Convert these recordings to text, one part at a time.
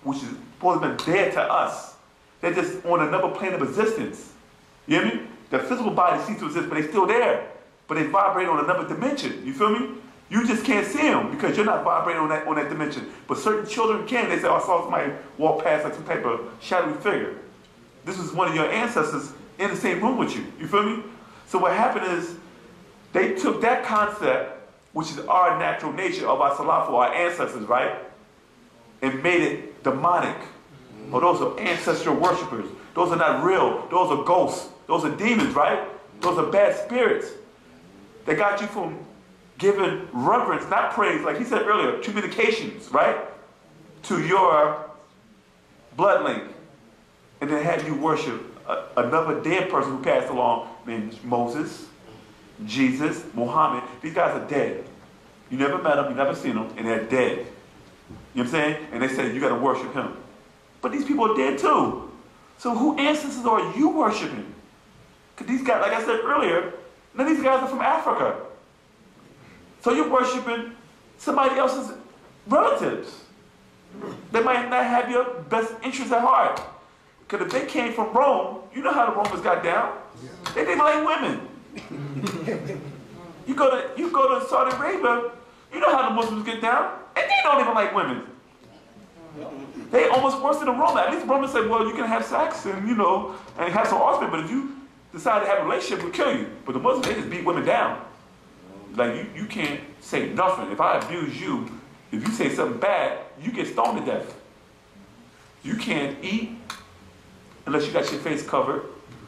which is supposed to have been dead to us. They're just on another plane of existence. You hear me? The physical body ceases to exist, but they're still there. But they vibrate on another dimension. You feel me? You just can't see them because you're not vibrating on that dimension. But certain children can. They say, oh, I saw somebody walk past like some type of shadowy figure. This was one of your ancestors in the same room with you. You feel me? So what happened is they took that concept, which is our natural nature of our salafu, our ancestors, right? And made it demonic. Oh, those are ancestral worshipers. Those are not real. Those are ghosts. Those are demons, right? Those are bad spirits. They got you from giving reverence, not praise, like he said earlier, communications, right? To your blood link. And then have you worship another dead person who passed along named Moses, Jesus, Muhammad. These guys are dead. You never met them, you never seen them, and they're dead. You know what I'm saying? And they say you got to worship him. But these people are dead too. So who ancestors are you worshiping? Because these guys, like I said earlier, none of these guys are from Africa. So you're worshiping somebody else's relatives. They might not have your best interests at heart. Because if they came from Rome, you know how the Romans got down. They didn't like women. You go to Saudi Arabia, you know how the Muslims get down, and they don't even like women. They almost worse than the Romans. At least the Romans said, well, you can have sex and and have some offspring, but if you decide to have a relationship, we'll kill you. But the Muslims, they just beat women down. Like you can't say nothing. If I abuse you, if you say something bad, you get stoned to death. You can't eat unless you got your face covered.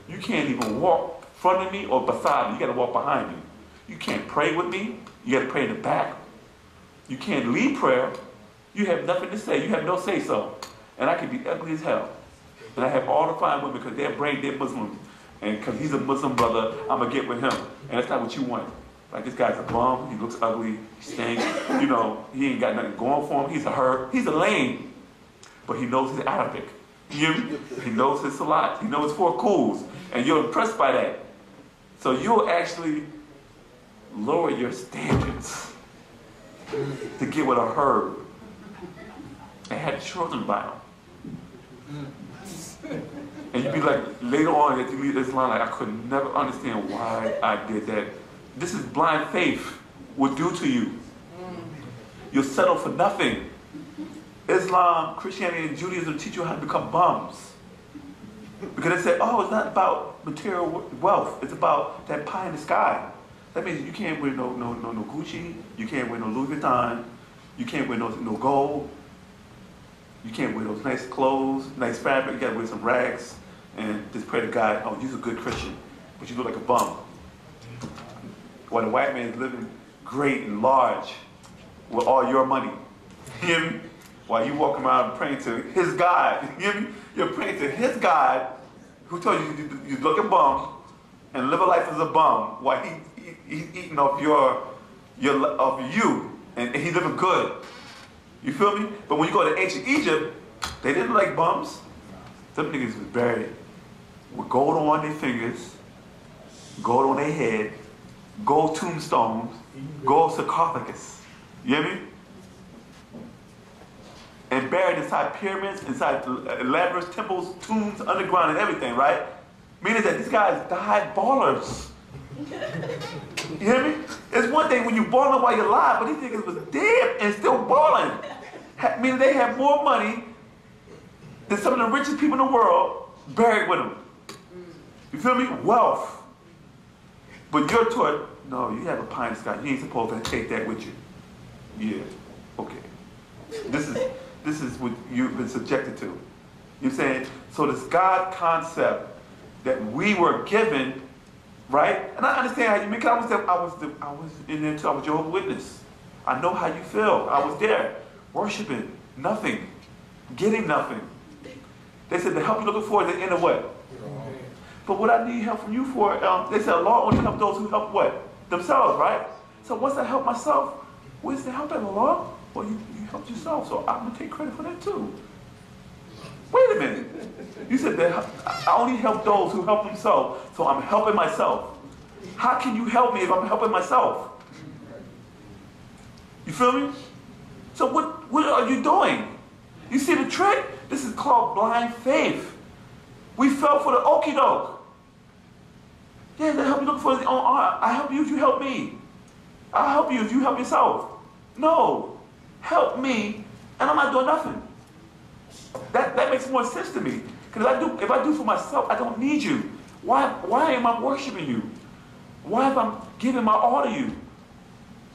You can't even walk in front of me or beside me. You got to walk behind me. You can't pray with me. You got to pray in the back. You can't lead prayer. You have nothing to say. You have no say-so. And I can be ugly as hell. And I have all the fine women because they're brain dead Muslims. And because he's a Muslim brother, I'm going to get with him. And that's not what you want. Like, this guy's a bum. He looks ugly. He stinks. He ain't got nothing going for him. He's a herd. He's a lame. But he knows his Arabic. You hear me? He knows his salat. He knows 4 cools. And you're impressed by that. So you'll actually lower your standards to get with a herd and have children by him. And you'd be like, later on, if you leave Islam, like, I could never understand why I did that. This is blind faith will do to you. You'll settle for nothing. Islam, Christianity, and Judaism teach you how to become bums. Because they say, oh, it's not about material wealth. It's about that pie in the sky. That means you can't wear no Gucci. You can't wear no Louis Vuitton. You can't wear no gold. You can't wear those nice clothes, nice fabric. You got to wear some rags and just pray to God, oh, you're a good Christian, but you look like a bum. While the white man is living great and large with all your money. You hear me? While you walk around praying to his God. You hear me? You're praying to his God who told you you look a bum and live a life as a bum while he's eating off you and he's living good. You feel me? But when you go to ancient Egypt, they didn't like bums. Some niggas was buried with gold on their fingers, gold on their head, gold tombstones, gold sarcophagus. You hear me? And buried inside pyramids, inside elaborate temples, tombs, underground, and everything, right? Meaning that these guys died ballers. You hear me? It's one thing when you balling while you're alive, but these niggas was dead and still balling. Meaning they had more money than some of the richest people in the world buried with them. You feel me? Wealth. But you're taught, no, you have a pie in the sky. You ain't supposed to take that with you. Yeah, okay. This is what you've been subjected to. You know what I'm saying? So this God concept that we were given, right? And I understand how you mean, because I was in there too. I was Jehovah's Witness. I know how you feel. I was there, worshiping nothing, getting nothing. They said the help you're looking for is the end of what? But what I need help from you for, they said Allah only help those who help what? Themselves, right? So once I help myself, where's the help at Allah? Well, you helped yourself, so I'm going to take credit for that too. Wait a minute. You said that I only help those who help themselves, so I'm helping myself. How can you help me if I'm helping myself? You feel me? So what are you doing? You see the trick? This is called blind faith. We fell for the okie doke. Yeah, they help you look for his own art. I help you if you help me. I'll help you if you help yourself. No. Help me, and I'm not doing nothing. That makes more sense to me. Because if I do for myself, I don't need you. Why am I worshiping you? Why am I giving my all to you?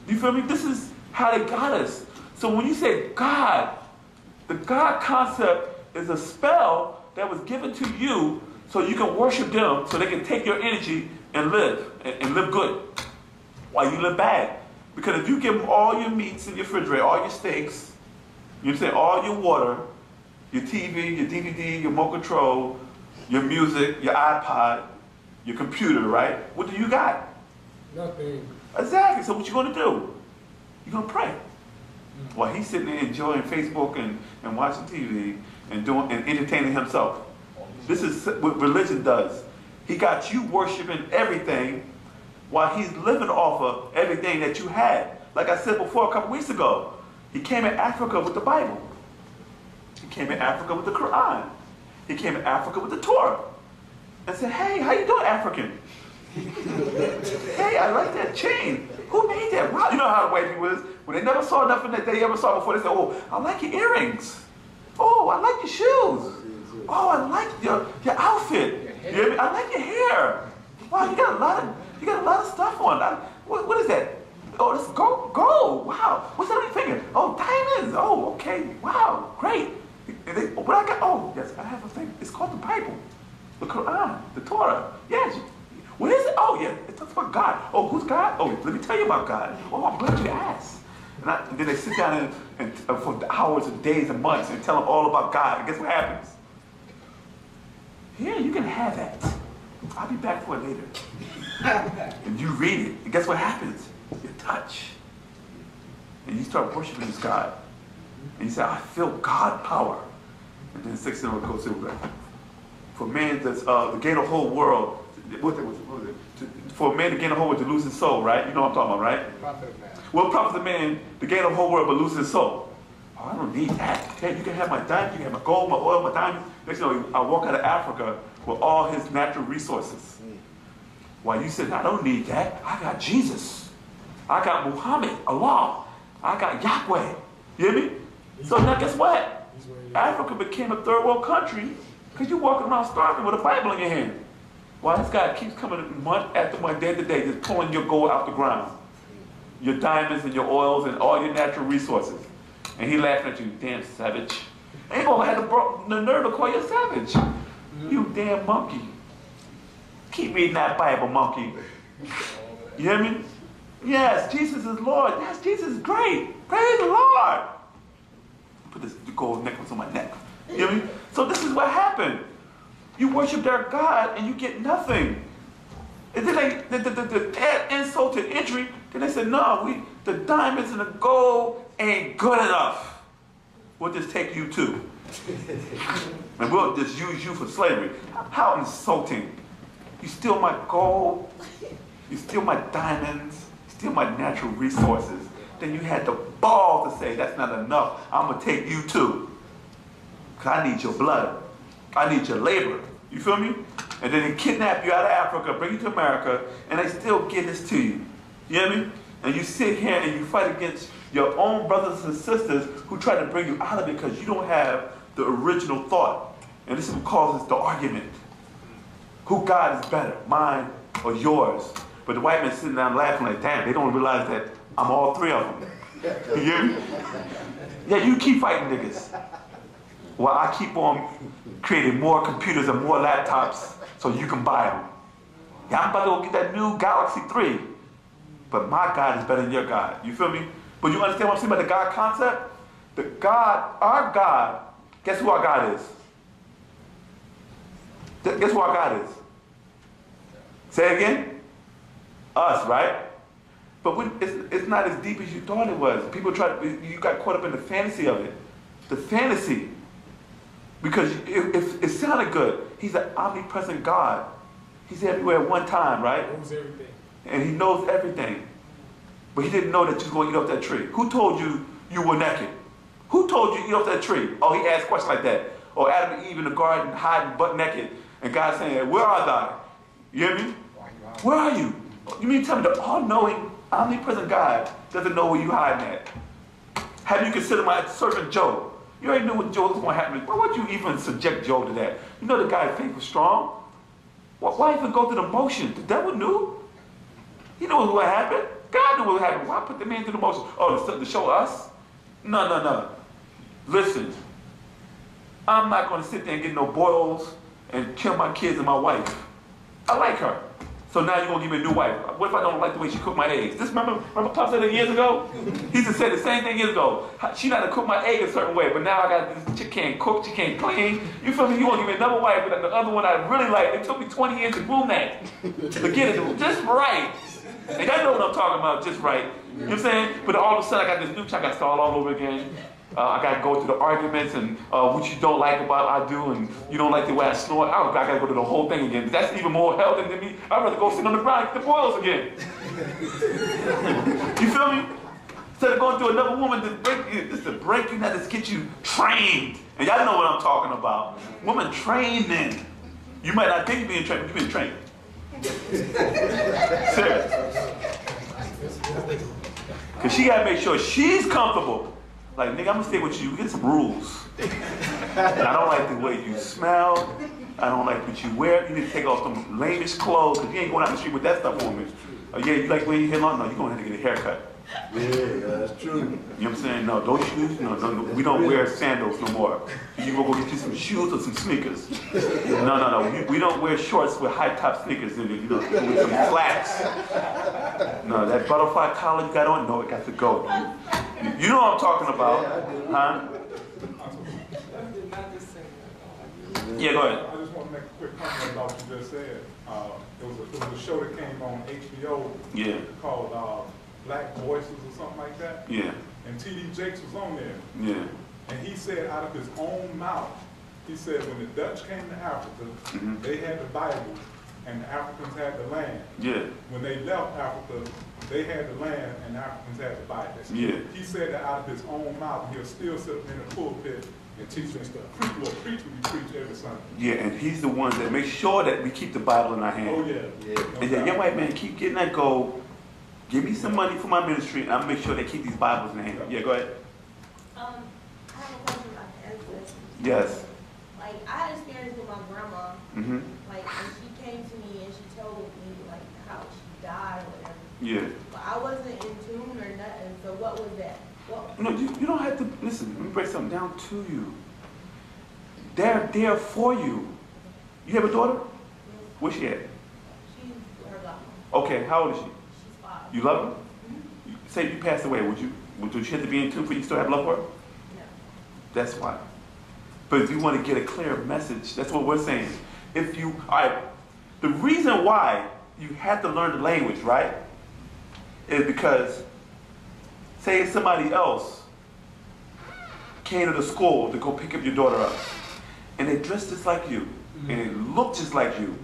You feel me? This is how they got us. So when you say God, the God concept is a spell that was given to you so you can worship them, so they can take your energy and live good while you live bad. Because if you give them all your meats in your refrigerator, all your steaks, you know what I'm saying, all your water, your TV, your DVD, your remote control, your music, your iPod, your computer, right? What do you got? Nothing. Exactly. So what you going to do? You're going to pray. While he's sitting there enjoying Facebook and watching TV and entertaining himself. This is what religion does. He got you worshiping everything while he's living off of everything that you had. Like I said before a couple weeks ago, he came in Africa with the Bible. He came in Africa with the Quran. He came in Africa with the Torah. And said, hey, how you doing, African? Hey, I like that chain. Who made that? Wow, you know how the white people is. When they never saw nothing that they ever saw before, they said, oh, I like your earrings. Oh, I like your shoes. Oh, I like your outfit. You hear me? I like your hair. Wow, you got a lot of stuff on. What is that? Oh, this gold. Wow. What's that on your finger? Oh, diamonds. Oh, okay. Wow, great. What I got? Oh, yes, I have a thing. It's called the Bible, the Quran, the Torah. Yes. What is it? Oh, yeah, it talks about God. Oh, who's God? Oh, let me tell you about God. Oh, I'm glad you asked. And then they sit down and for hours and days and months and tell them all about God. And guess what happens? Yeah, you can have that. I'll be back for it later. And you read it. And guess what happens? You touch. And you start worshiping this God. And you say, I feel God power. And then 16 will goes through. For man that's the gain of the whole world. What was it? For a man to gain the whole world to lose his soul, right? You know what I'm talking about, right? Profit of man. What profits a man to gain the whole world but lose his soul? Oh, I don't need that. Hey, you can have my diamonds, you can have my gold, my oil, my diamonds. Next thing you know, I walk out of Africa with all his natural resources. While you said, I don't need that. I got Jesus. I got Muhammad, Allah. I got Yahweh. You hear me? So now guess what? Africa became a third world country because you're walking around starving with a Bible in your hand. While this guy keeps coming month after month, day to day, just pulling your gold out the ground. Your diamonds and your oils and all your natural resources. And he laughing at you, damn savage. Ain't gonna have the nerve to call you a savage. You damn monkey. Keep reading that Bible, monkey. You hear me? Yes, Jesus is Lord. Yes, Jesus is great. Praise the Lord. Put this gold necklace on my neck. You hear me? So this is what happened. You worship their God and you get nothing. And then they add insult to injury. Then they said, no, the diamonds and the gold ain't good enough. We'll just take you too. And we'll just use you for slavery. How insulting. You steal my gold, you steal my diamonds, you steal my natural resources. Then you had the ball to say, that's not enough. I'm going to take you too. Because I need your blood. I need your labor. You feel me? And then they kidnap you out of Africa, bring you to America, and they still give this to you. You hear me? And you sit here and you fight against your own brothers and sisters who try to bring you out of it because you don't have the original thought. And this is what causes the argument. Who God is better, mine or yours? But the white man sitting down laughing like, damn, they don't realize that I'm all three of them. You hear me? Yeah, you keep fighting niggas. While I keep on creating more computers and more laptops so you can buy them. Yeah, I'm about to go get that new Galaxy 3. But my God is better than your God. You feel me? But you understand what I'm saying about the God concept? The God, our God, guess who our God is? Guess who our God is? Say it again? Us, right? But it's not as deep as you thought it was. People you got caught up in the fantasy of it. The fantasy. Because it sounded good. He's an omnipresent God. He's everywhere at one time, right? He knows everything. And he knows everything. But he didn't know that you was going to eat off that tree. Who told you you were naked? Who told you to eat off that tree? Oh, he asked questions like that. Or Adam and Eve in the garden hiding butt naked. And God saying, where are thou? You hear me? Where are you? You mean tell me the all-knowing, omnipresent God doesn't know where you hiding at? Have you considered my servant Job? You already knew what Job was going to happen. Why would you even subject Job to that? You know the guy's faith was strong. Why even go through the motion? The devil knew. He knew what would happen. God knew what would happen. Why put the man through the motion? Oh, to show us? No. Listen, I'm not going to sit there and get no boils and kill my kids and my wife. I like her. So now you're going to give me a new wife. What if I don't like the way she cooked my eggs? Remember Pop said that years ago? He just said the same thing years ago. She not to cook my egg a certain way, but now I got this chick can't cook, she can't clean. You feel me? You want to give me another wife, but the other one I really like. It took me 20 years to groom that. To get it just right. And y'all know what I'm talking about, just right. You know what I'm saying? But all of a sudden I got this new chick I got to start all over again. I got to go through the arguments and what you don't like about I do, and you don't like the way I snort. I got to go through the whole thing again. That's even more healthy than me. I'd rather go sit on the ground and get the boils again. You feel me? Instead of going through another woman to break you, this to break you, not to get you trained. And y'all know what I'm talking about. Women train men. You might not think you're being trained, but you're being trained. Serious. Because she got to make sure she's comfortable. Like, nigga, I'm gonna stay with you. We get some rules. I don't like the way you smell. I don't like what you wear. You need to take off some lamest clothes, because you ain't going out the street with that stuff on me. Yeah, you like wearing your hair long? No, you're going to have to get a haircut. Yeah, that's true. You know what I'm saying? No, those shoes, no, we don't wear sandals no more. You go get you some shoes or some sneakers. No. We don't wear shorts with high-top sneakers in it, with some flats. No, that butterfly collar you got on, no, it got to go. You know what I'm talking about, huh? Yeah, go ahead. I just want to make a quick comment about what you just said. There was a show that came on HBO called Black Voices or something like that. Yeah. And T.D. Jakes was on there. Yeah. And he said out of his own mouth, he said when the Dutch came to Africa, they had the Bible and the Africans had the land. Yeah. When they left Africa, they had the land and the Africans had the Bible. Yeah. He said that out of his own mouth, and he'll still sit up in the pulpit and teach and stuff. Well, preach when you preach every Sunday. Yeah, and he's the one that makes sure that we keep the Bible in our hand. Oh, yeah. And young white man, keep getting that goal. Give me some money for my ministry, and I'll make sure they keep these Bibles in their hand. Yeah, go ahead. I have a question about the ancestors. Yes. Like, I had experience with my grandma. Like, when she came to me and she told me, like, how she died or whatever. Yeah. But I wasn't in tune or nothing, so what was that? No, you don't have to, listen, let me break something down to you. They're there for you. You have a daughter? Yes. Where's she at? She's her godmother. Okay, how old is she? She's 5. You love her? Say you passed away, would you have to be in tune for you to still have love for her? No. That's why. But if you want to get a clear message, that's what we're saying. The reason why you have to learn the language, right, is because, say somebody else came to the school to go pick up your daughter up, and they dressed just like you, and they looked just like you,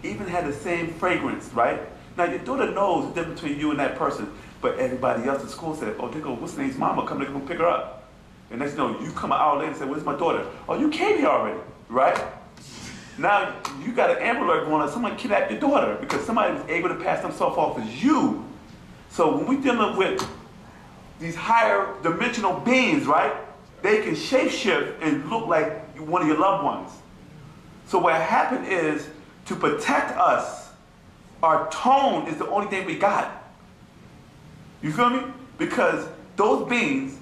even had the same fragrance, right? Now your daughter knows the difference between you and that person, but everybody else at school said, oh, there go, what's the name's mama, come to go pick her up. And next thing you know, you come an hour later and say, where's my daughter? Oh, you came here already, right? Now you got an Amber Alert going on, someone kidnapped your daughter because somebody was able to pass themselves off as you. So when we're dealing with these higher dimensional beings, right, they can shapeshift and look like one of your loved ones. So what happened is, to protect us, our tone is the only thing we got. You feel me? Because those beings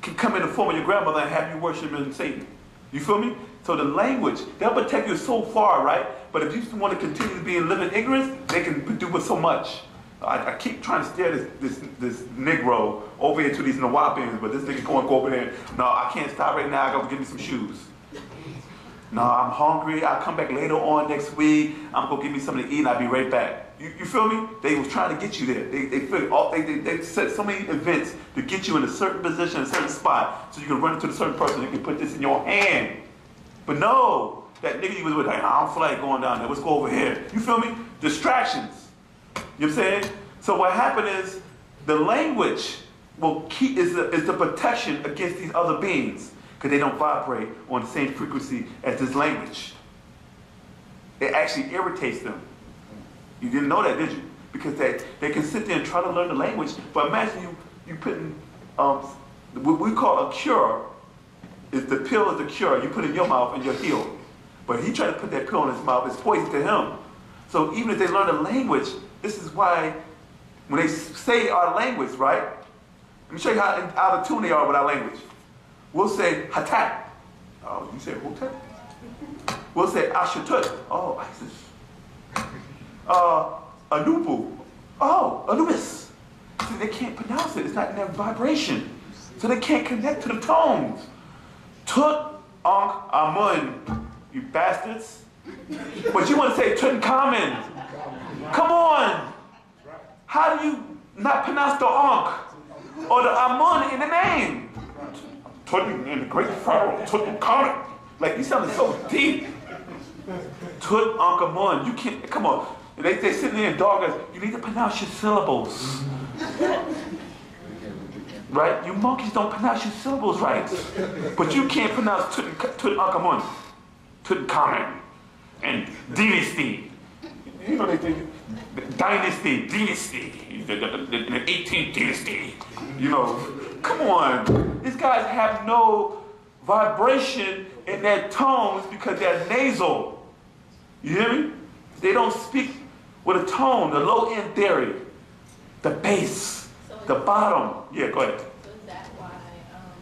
can come in the form of your grandmother and have you worshiping Satan. You feel me? So the language, they'll protect you so far, right? But if you want to continue to be in living ignorance, they can do with so much. I keep trying to steer this Negro over into these Wu-nuwaupu, but this nigga go over there. No, I can't stop right now. I gotta give me some shoes. No, I'm hungry. I'll come back later on next week. I'm gonna give me something to eat and I'll be right back. You feel me? They was trying to get you there. They set so many events to get you in a certain position, a certain spot, so you can run into a certain person. You can put this in your hand. But no, that nigga you was with, like, I don't feel like going down there. Let's go over here. You feel me? Distractions. You know what I'm saying? So what happened is the language Well, ki is the protection against these other beings because they don't vibrate on the same frequency as this language. It actually irritates them. You didn't know that, did you? Because they can sit there and try to learn the language, but imagine you putting what we call a cure. Is the pill is the cure. You put it in your mouth and you're healed. But he tried to put that pill in his mouth. It's poison to him. So even if they learn the language, this is why when they say our language, right? Let me show you how out of tune they are with our language. We'll say hatat. Oh, you say hotat? We'll say ashatut. Oh, Isis. Anubu. Oh, Anubis. See, they can't pronounce it. It's not in their vibration. So they can't connect to the tones. Tut, Ankh, Amun. You bastards. But you want to say Tutankhamun. Come on. How do you not pronounce the Ankh or the Amun in the name? Tut in the great pharaoh, Tutankhamun. Like, you sounded so deep. Tut, Ankh, Amun. You can't, come on. They sitting there in darkness. You need to pronounce your syllables. Right? You monkeys don't pronounce your syllables right. But you can't pronounce Tutankhamun, Tutankhamun, and dynasty. You know, they think dynasty, the 18th dynasty. You know, come on. These guys have no vibration in their tones because they're nasal. You hear me? They don't speak with a tone, the low end theory, the bass, the bottom. Yeah, go ahead. So is that why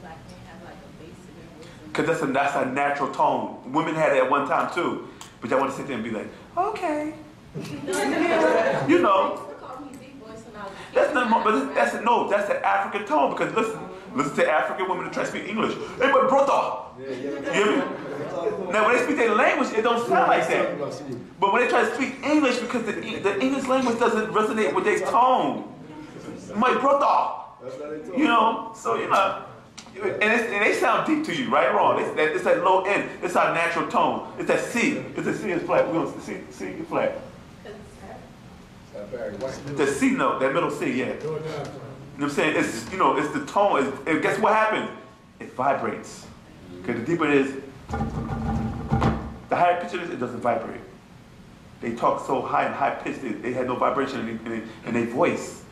black men have like a bass in their voice? Because that's a natural tone. Women had it at one time too. But y'all want to sit there and be like, okay. Yeah. You know. That's not, but that's the African tone. Because listen to African women that try to speak English. Hey, but brother. You hear me? Now when they speak their language, it don't sound like that. But when they try to speak English, because the English language doesn't resonate with their tone. My brother. You know, so you know, and they sound deep to you, right or wrong. It's that low end. It's our natural tone. It's that C. It's the C is flat. We're gonna C is flat. The C note, that middle C, yeah. You know what I'm saying? It's, you know, it's the tone. And guess what happens? It vibrates. Because the deeper it is, the higher pitch it is, it doesn't vibrate. They talk so high and high pitched, they had no vibration in their voice.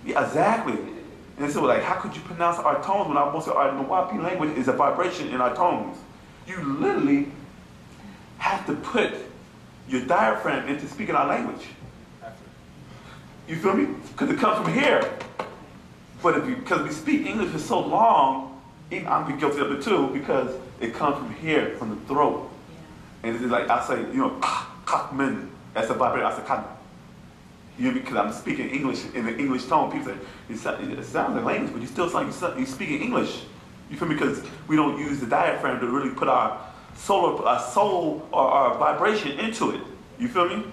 Yeah, exactly. And so like, how could you pronounce our tones when most of our Wu-nuwaupu language is a vibration in our tones? You literally have to put your diaphragm into speaking our language. You feel me? Because it comes from here. But because we speak English for so long, I'm guilty of it too, because it comes from here, from the throat. Yeah. And it's like, I say, you know, kakmen. That's a vibration. I say, kakmen. You know, because I'm speaking English in the English tone. People say, it sounds like language, but you still sound like you're speaking English. You feel me? Because we don't use the diaphragm to really put our soul or our vibration into it. You feel me?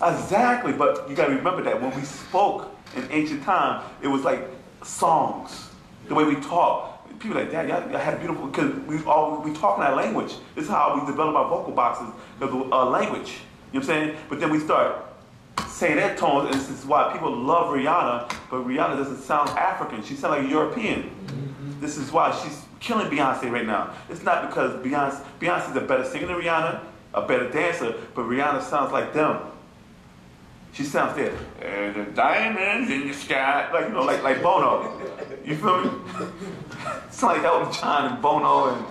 Exactly, but you got to remember that when we spoke in ancient time, it was like songs. The way we talk, people like that, y'all had beautiful, because we talk in our language. This is how we develop our vocal boxes, the language. You know what I'm saying? But then we start saying that tones, and this is why people love Rihanna, but Rihanna doesn't sound African. She sounds like a European. Mm-hmm. This is why she's killing Beyonce right now. It's not because Beyonce's a better singer than Rihanna, a better dancer, but Rihanna sounds like them. She sounds there, the diamonds in the sky, like, you know, like Bono. You feel me? It's like Elton John and Bono, and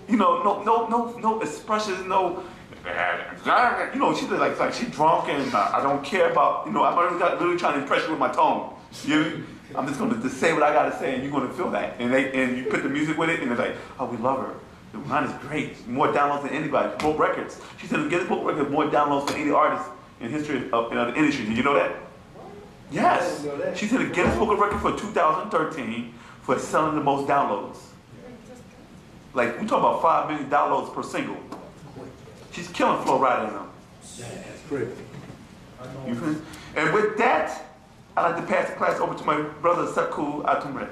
you know, no expressions, no. You know, she's like she's drunk, and I don't care about. You know, I'm really trying to impress you with my tone. I'm just going to say what I got to say, and you're going to feel that. And you put the music with it, and they're like, oh, we love her. The line is great. More downloads than anybody. She broke records. She said, get this book record, more downloads than any artist in history of the industry. Did you know that? Yes. She said the Guinness Book of Record for 2013 for selling the most downloads. Like, we talk about 5 million downloads per single. She's killing Flo Rida and them. That's great. You feel me? And with that, I'd like to pass the class over to my brother Saku Atumre.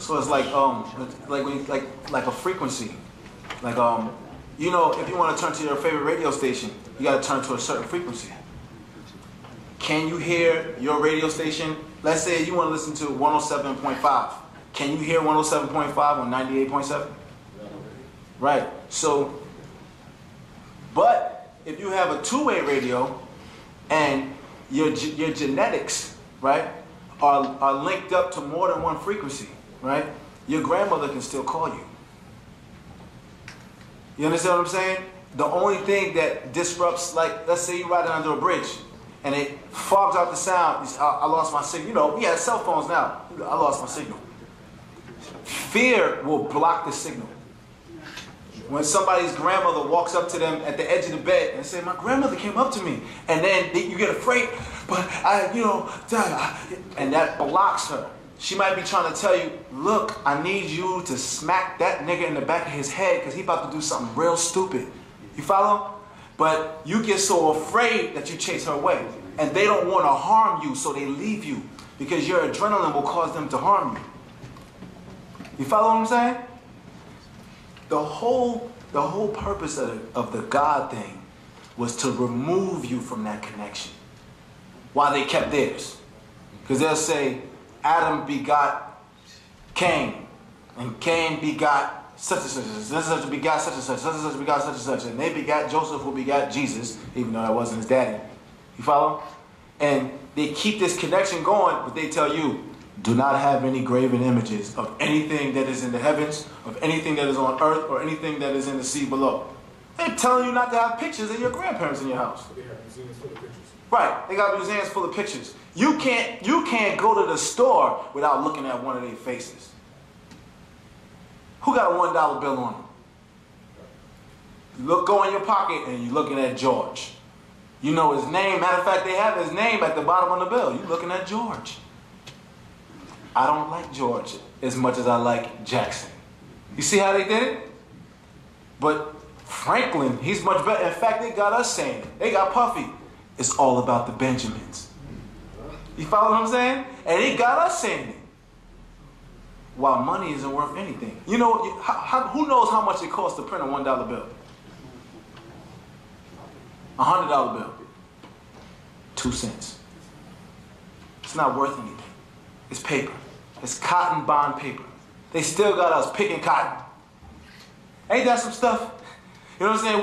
So it's like like a frequency. Like, you know, if you want to turn to your favorite radio station, you got to turn to a certain frequency. Can you hear your radio station? Let's say you want to listen to 107.5. Can you hear 107.5 on 98.7? Right. So, but if you have a two-way radio and your genetics, right, are linked up to more than one frequency, right, your grandmother can still call you. You understand what I'm saying? The only thing that disrupts, like, let's say you're riding under a bridge and it fogs out the sound. I lost my signal. You know, we have cell phones now. I lost my signal. Fear will block the signal. When somebody's grandmother walks up to them at the edge of the bed and say, my grandmother came up to me, and then you get afraid, but and that blocks her. She might be trying to tell you, look, I need you to smack that nigga in the back of his head because he about to do something real stupid. You follow? But you get so afraid that you chase her away. And they don't want to harm you, so they leave you because your adrenaline will cause them to harm you. You follow what I'm saying? The whole purpose of the God thing was to remove you from that connection while they kept theirs. Because they'll say, Adam begot Cain, and Cain begot such and such, such begot such and such, such and such begot such and such, and they begot Joseph, who begot Jesus, even though that wasn't his daddy. You follow? And they keep this connection going, but they tell you, do not have any graven images of anything that is in the heavens, of anything that is on earth, or anything that is in the sea below. They're telling you not to have pictures of your grandparents in your house. They have museums full of pictures. Right, they got museums full of pictures. You can't go to the store without looking at one of their faces. Who got a $1 bill on them? You go in your pocket and you're looking at George. You know his name. Matter of fact, they have his name at the bottom of the bill. You're looking at George. I don't like George as much as I like Jackson. You see how they did it? But Franklin, he's much better. In fact, they got us saying it. They got Puffy. It's all about the Benjamins. You follow what I'm saying? And they got us saying it. While money isn't worth anything. You know, who knows how much it costs to print a $1 bill? $100 bill. 2 cents. It's not worth anything. It's paper. It's cotton bond paper. They still got us picking cotton. Ain't that some stuff? You know what I'm saying?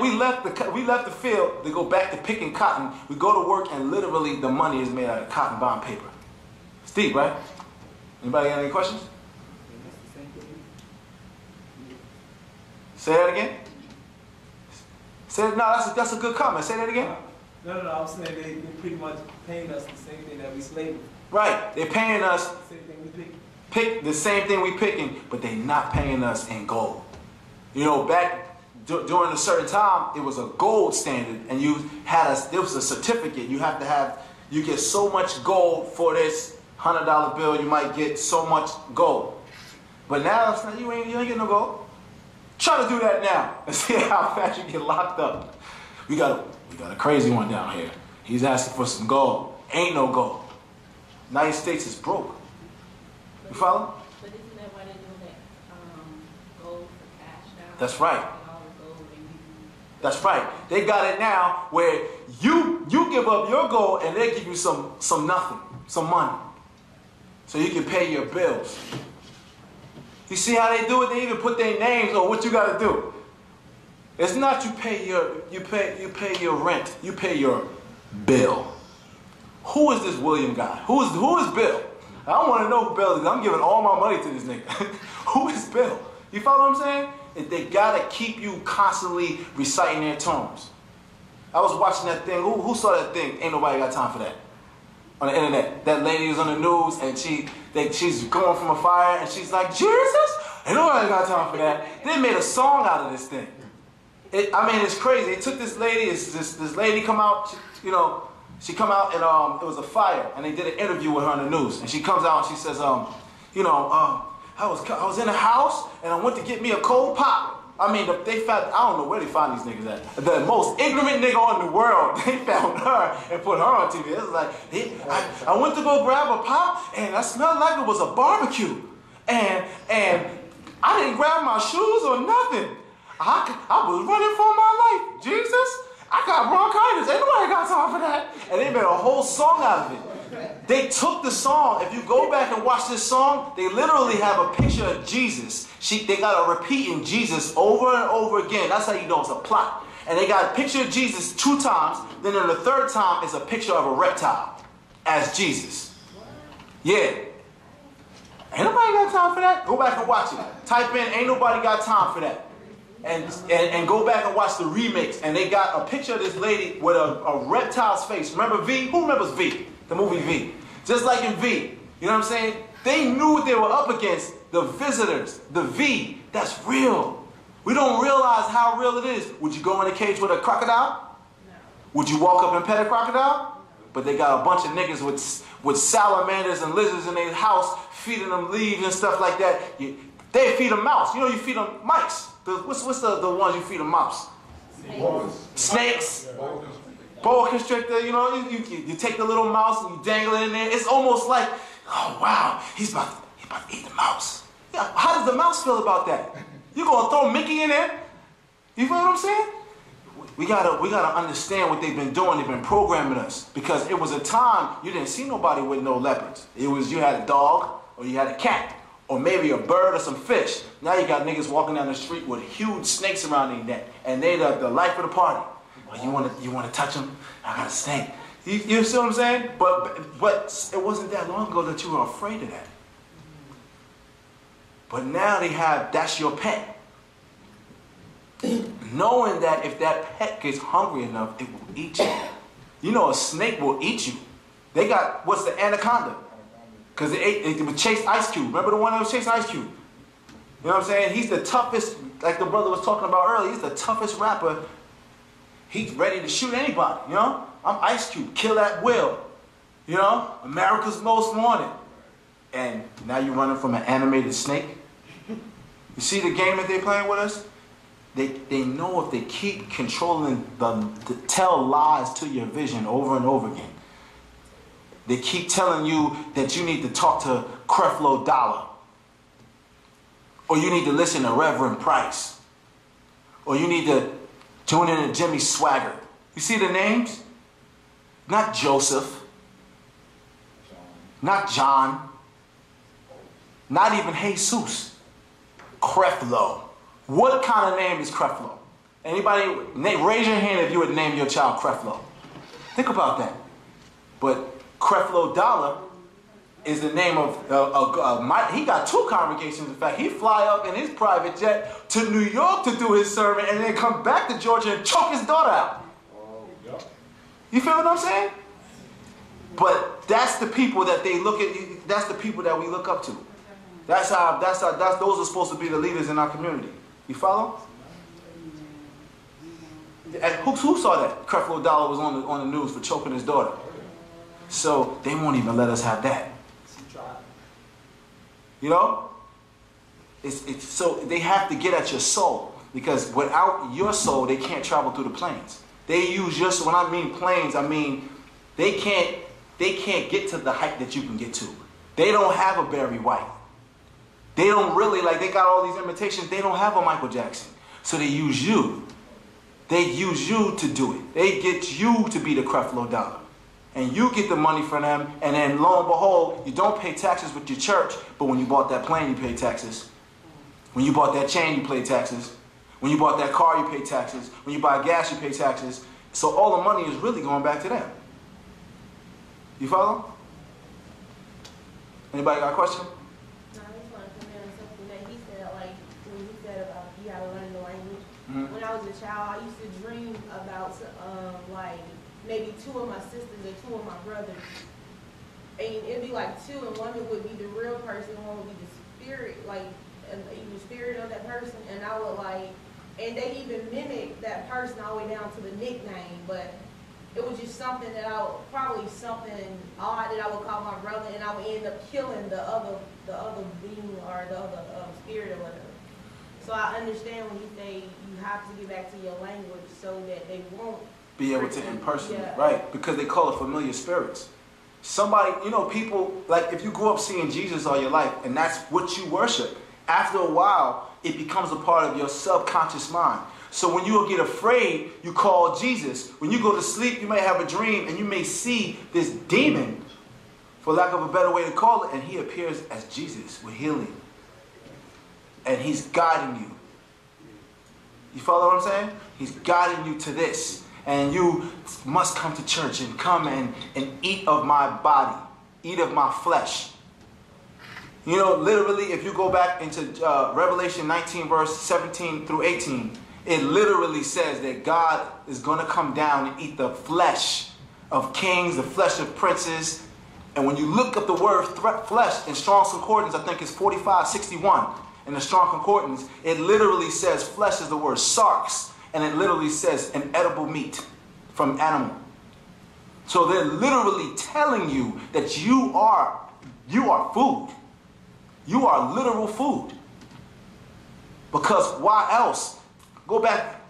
We left the field to go back to picking cotton. We go to work and literally the money is made out of cotton bond paper. It's deep, right? Anybody got any questions? Say that again? That's a good comment. Say that again? No, I'm saying they pretty much paying us the same thing that we slaving. Right. They're paying us The same thing we pick the same thing we picking, but they're not paying us in gold. You know, back during a certain time, it was a gold standard, and there was a certificate. You get so much gold for this $100 bill. You might get so much gold. But now it's not, you ain't getting no gold. Try to do that now and see how fast you get locked up. We got a crazy one down here. He's asking for some gold. Ain't no gold. United States is broke. You follow? But isn't that why they're doing that gold for cash now? That's right. That's right. They got it now where you give up your gold and they give you some nothing, some money. So you can pay your bills. You see how they do it? They even put their names on what you got to do. It's not you pay your rent. You pay your bill. Who is this William guy? Who is Bill? I don't want to know who Bill is. I'm giving all my money to this nigga. Who is Bill? You follow what I'm saying? They gotta keep you constantly reciting their tones. I was watching that thing. Who saw that thing? Ain't nobody got time for that. On the internet. That lady was on the news and she's going from a fire and she's like, Jesus? Ain't nobody got time for that. They made a song out of this thing. It's crazy. They took this lady, this lady come out, she come out and it was a fire and they did an interview with her on the news. And she comes out and she says, I was in a house and I went to get me a cold pop. I don't know where they find these niggas at. The most ignorant nigga in the world, they found her and put her on TV. It was like, I went to go grab a pop and I smelled like it was a barbecue. And I didn't grab my shoes or nothing. I was running for my life. Jesus, I got bronchitis. Ain't nobody got time for that. And they made a whole song out of it. They took the song. If you go back and watch this song, they literally have a picture of Jesus. They got a repeating Jesus over and over again. That's how you know it's a plot. And they got a picture of Jesus 2 times. Then in the 3rd time, it's a picture of a reptile as Jesus. Yeah. Ain't nobody got time for that. Go back and watch it. Type in, ain't nobody got time for that. And go back and watch the remix. And they got a picture of this lady with a reptile's face. Remember V? Who remembers V? The movie V. Just like in V. You know what I'm saying? They knew what they were up against. The visitors. The V. That's real. We don't realize how real it is. Would you go in a cage with a crocodile? No. Would you walk up and pet a crocodile? But they got a bunch of niggas with salamanders and lizards in their house, feeding them leaves and stuff like that. They feed them mouse. You know, you feed them mice. What's the ones you feed them mouse? Snakes. Boa constrictor. You know, you take the little mouse and you dangle it in there. It's almost like, oh wow, he's about to eat the mouse. Yeah, how does the mouse feel about that? You gonna throw Mickey in there? You feel what I'm saying? We gotta understand what they've been doing. They've been programming us, because it was a time you didn't see nobody with no leopards. It was you had a dog or you had a cat or maybe a bird or some fish. Now you got niggas walking down the street with huge snakes around their neck, and they the life of the party. Well, you wanna touch them? I got a snake. You see what I'm saying? But it wasn't that long ago that you were afraid of that. But now they have, that's your pet. Knowing that if that pet gets hungry enough, it will eat you. You know a snake will eat you. They got, what's the anaconda? Because it would chase Ice Cube. Remember the one that was chasing Ice Cube? You know what I'm saying? He's the toughest, like the brother was talking about earlier, he's the toughest rapper. He's ready to shoot anybody, you know? I'm Ice Cube, kill at will. You know? America's Most Wanted. And now you're running from an animated snake? You see the game that they're playing with us? They know if they keep controlling tell lies to your vision over and over again. They keep telling you that you need to talk to Creflo Dollar. Or you need to listen to Reverend Price. Or you need to tune in to Jimmy Swagger. You see the names? Not Joseph. Not John. Not even Jesus. Creflo. What kind of name is Creflo? Anybody, raise your hand if you would name your child Creflo. Think about that. But Creflo Dollar is the name of, he got 2 congregations. In fact, he fly up in his private jet to New York to do his sermon and then come back to Georgia and choke his daughter out. You feel what I'm saying? But that's the people that they look at, that's the people that we look up to. Those are supposed to be the leaders in our community. You follow? And who saw that Creflo Dollar was on the news for choking his daughter? So they won't even let us have that. You know? So they have to get at your soul, because without your soul, they can't travel through the planes. They use your soul. When I mean planes, I mean they can't get to the height that you can get to. They don't have a Barry White. They don't really, like, they got all these imitations. They don't have a Michael Jackson. So they use you. They use you to do it. They get you to be the Creflo Dollar. And you get the money from them, and then lo and behold, you don't pay taxes with your church, but when you bought that plane, you paid taxes. When you bought that chain, you paid taxes. When you bought that car, you paid taxes. When you buy gas, you pay taxes. So all the money is really going back to them. You follow? Anybody got a question? When I was a child, I used to dream about like maybe 2 of my sisters or 2 of my brothers, and it'd be like 2, and one would be the real person, one would be the spirit, like the spirit of that person, and I would like, and they even mimic that person all the way down to the nickname, but it was just something that probably something odd that I would call my brother, and I would end up killing the other being or the other spirit or whatever. So I understand when you say you have to get back to your language so that they won't be able to impersonate, right? Because they call it familiar spirits. Somebody, you know, people, like if you grew up seeing Jesus all your life and that's what you worship, After a while, it becomes a part of your subconscious mind. So when you get afraid, you call Jesus. When you go to sleep, you may have a dream and you may see this demon, for lack of a better way to call it, and he appears as Jesus with healing. And he's guiding you. You follow what I'm saying? He's guiding you to this. And you must come to church and come and eat of my body, eat of my flesh. You know, literally, if you go back into Revelation 19, verse 17 through 18, it literally says that God is going to come down and eat the flesh of kings, the flesh of princes. And when you look up the word flesh in Strong's Concordance, I think it's 4561 in the Strong Concordance, it literally says flesh is the word sarx, and it literally says an edible meat from animal. So they're literally telling you that you are food. You are literal food. Because why else? Go back.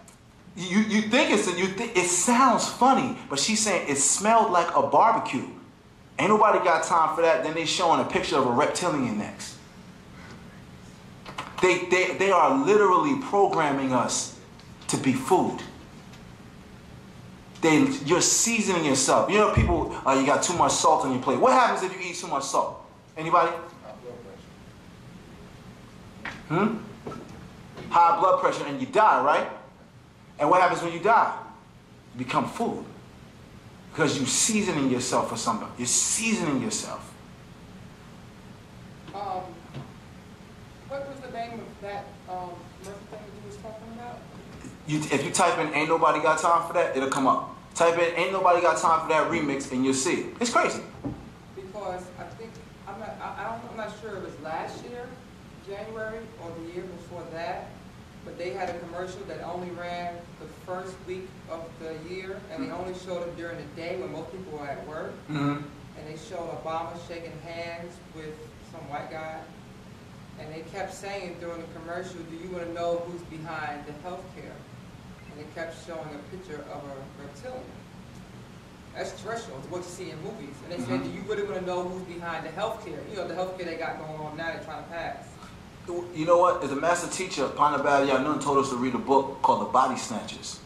You think it sounds funny, but she's saying it smelled like a barbecue. Ain't nobody got time for that. Then they showing a picture of a reptilian next. They are literally programming us to be food. You're seasoning yourself. You know, people, you got too much salt on your plate. What happens if you eat too much salt? Anybody? High blood pressure, and you die, right? And what happens when you die? You become food. Because you're seasoning yourself for somebody. You're seasoning yourself. What was the name of that thing you was talking about? If you type in "ain't nobody got time for that," it'll come up. Type in "ain't nobody got time for that" remix, and you'll see it. It's crazy. Because I think I'm not sure it was last year, January, or the year before that, but they had a commercial that only ran the first week of the year, and they only showed it during the day when most people were at work. And they showed Obama shaking hands with some white guy. And they kept saying during the commercial, "Do you want to know who's behind the health care?" And they kept showing a picture of a reptilian. Extraterrestrial, what you see in movies. And they said, "Do you really want to know who's behind the health care?" You know, the health care they got going on now, they're trying to pass. You know what? As a master teacher, Panabali Yanun told us to read a book called The Body Snatchers.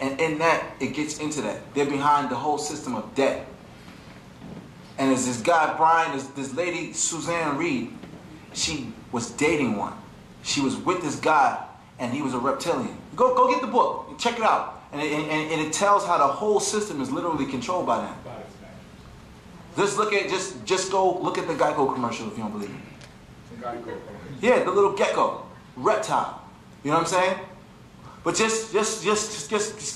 And in that, it gets into that. They're behind the whole system of debt. And there's this guy, Brian, this lady, Suzanne Reed, she was dating one. She was with this guy, and he was a reptilian. Go get the book. Check it out. And it tells how the whole system is literally controlled by them. Just go look at the Geico commercial if you don't believe it. Yeah, the little gecko, reptile. You know what I'm saying? But just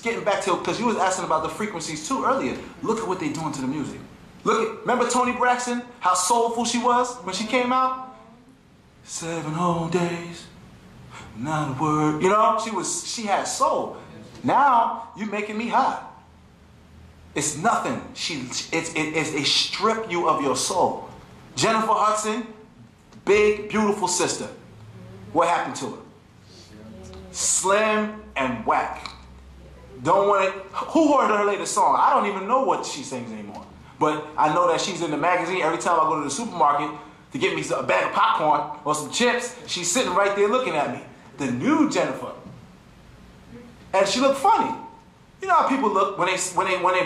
getting back to, because you was asking about the frequencies too earlier. Look at what they're doing to the music. Remember Toni Braxton? How soulful she was when she came out? 7 whole days, not a word. You know, she had soul. Now you're making me high. It's nothing. It strip you of your soul. Jennifer Hudson, big, beautiful sister. What happened to her? Slim and whack. Don't want it. Who heard her latest song? I don't even know what she sings anymore. But I know that she's in the magazine every time I go to the supermarket to get me a bag of popcorn or some chips. She's sitting right there looking at me. The new Jennifer. And she looked funny. You know how people look when they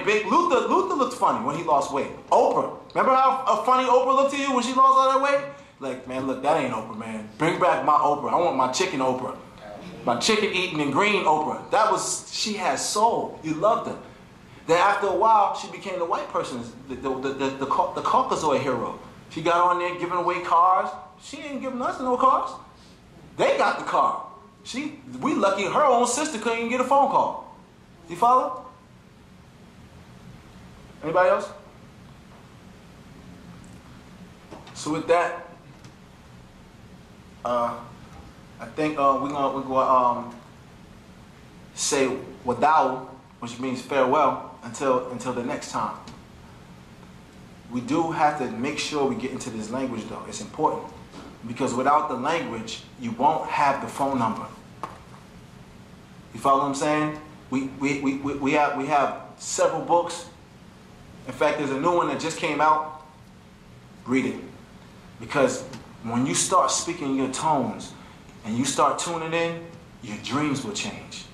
big. Luther looked funny when he lost weight. Oprah. Remember how funny Oprah looked to you when she lost all that weight? Like, man, look, that ain't Oprah, man. Bring back my Oprah. I want my chicken Oprah. My chicken eating and green Oprah. She had soul. You loved her. Then after a while, she became the white person's, the Caucasoid hero. She got on there giving away cars. She ain't giving us no cars. They got the car. We lucky her own sister couldn't even get a phone call. You follow? Anybody else? So with that, I think we're gonna say wadau, which means farewell, until the next time. We do have to make sure we get into this language, though. It's important, because without the language, you won't have the phone number. You follow what I'm saying? We have several books. In fact, there's a new one that just came out. Read it, because When you start speaking your tones and you start tuning in, your dreams will change.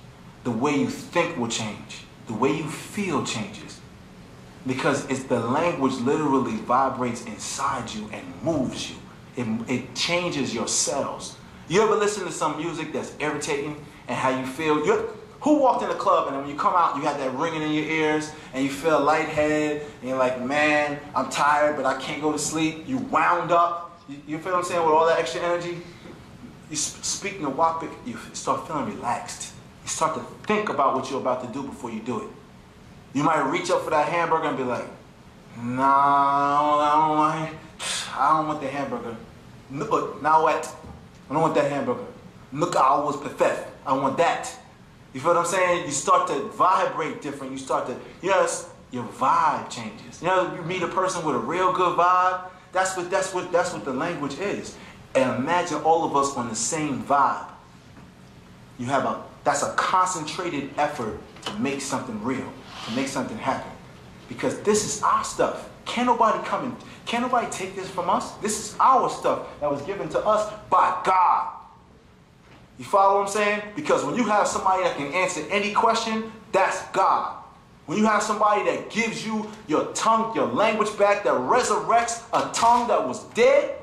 The way you think will change. The way you feel changes. Because it's the language literally vibrates inside you and moves you. It changes your cells. You ever listen to some music that's irritating and how you feel? Who walked in the club and when you come out, you have that ringing in your ears and you feel lightheaded and you're like, man, I'm tired, but I can't go to sleep. You wound up. You feel what I'm saying? With all that extra energy. You speak Wu-nuwaupu, you start feeling relaxed. You start to think about what you're about to do before you do it. You might reach up for that hamburger and be like, nah, I don't want the hamburger. Now what? I don't want that hamburger. Look, I was perfect. I want that. You feel what I'm saying? You start to vibrate different. You start to, yes, your vibe changes. You know, you meet a person with a real good vibe. That's what the language is. And imagine all of us on the same vibe. That's a concentrated effort to make something real, to make something happen. Because this is our stuff. Can't nobody take this from us? This is our stuff that was given to us by God. You follow what I'm saying? Because when you have somebody that can answer any question, that's God. When you have somebody that gives you your tongue, your language back, that resurrects a tongue that was dead,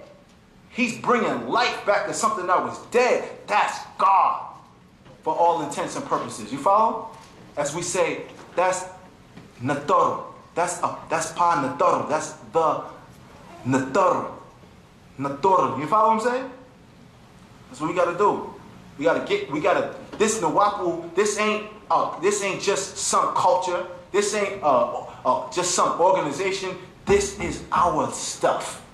he's bringing life back to something that was dead. That's God. For all intents and purposes. You follow? As we say, that's natoro. That's pa natoro. That's the natoro. Natoro. You follow what I'm saying? That's what we gotta do. This Wu-nuwaupu, this ain't just some culture. This ain't just some organization. This is our stuff.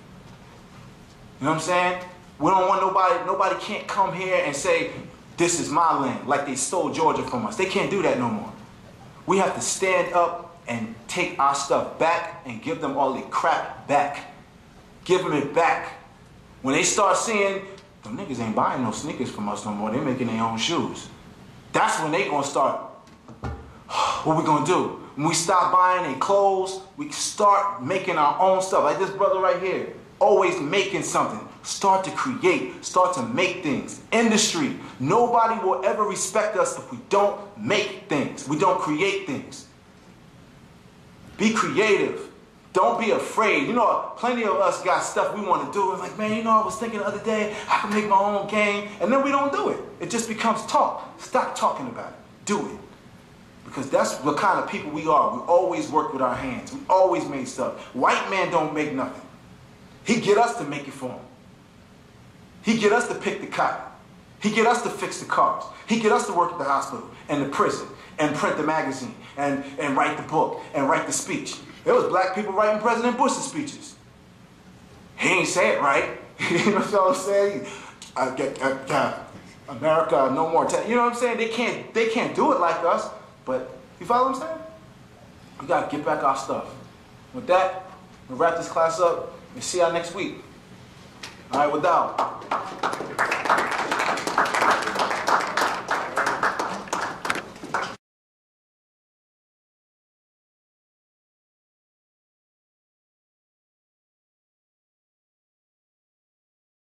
You know what I'm saying? We don't want nobody can't come here and say, this is my land, like they stole Georgia from us. They can't do that no more. We have to stand up and take our stuff back and give them all the crap back. Give them it back. When they start seeing, them niggas ain't buying no sneakers from us no more. They're making their own shoes. That's when they gonna start, what we gonna do? When we stop buying their clothes, we start making our own stuff. Like this brother right here, always making something. Start to create, start to make things. Industry. Nobody will ever respect us if we don't make things. We don't create things. Be creative. Don't be afraid. You know, plenty of us got stuff we want to do. It's like, man, you know, I was thinking the other day, I can make my own game. And then we don't do it. It just becomes talk. Stop talking about it. Do it. Because that's what kind of people we are. We always work with our hands. We always made stuff. White man don't make nothing. He get us to make it for him. He get us to pick the cotton. He get us to fix the cars. He get us to work at the hospital and the prison and print the magazine and write the book and write the speech. There was black people writing President Bush's speeches. He ain't say it right. You know what I'm saying? America, no more. You know what I'm saying? They can't do it like us. But you follow what I'm saying? We gotta get back our stuff. With that, we'll wrap this class up and see y'all next week. All right, Wu-Dao.